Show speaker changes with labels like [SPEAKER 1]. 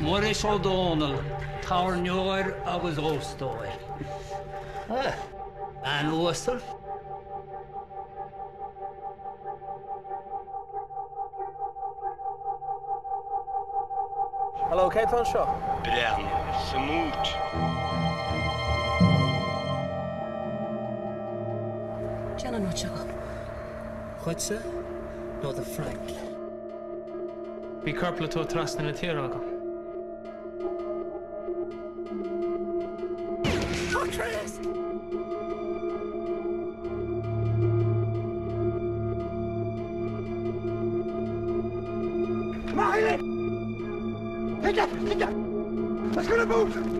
[SPEAKER 1] Maurice O'Donnell, Tower Newer agus Ostoy. An Oster.
[SPEAKER 2] Hello, Kate Shaw.
[SPEAKER 3] Bren, Samut.
[SPEAKER 4] Jenna no chago.
[SPEAKER 5] Chutsa, no the Frank.
[SPEAKER 2] Be careful to trust in the Tirago.
[SPEAKER 5] Fortress!
[SPEAKER 3] Miley! Pick up! Let's go to move!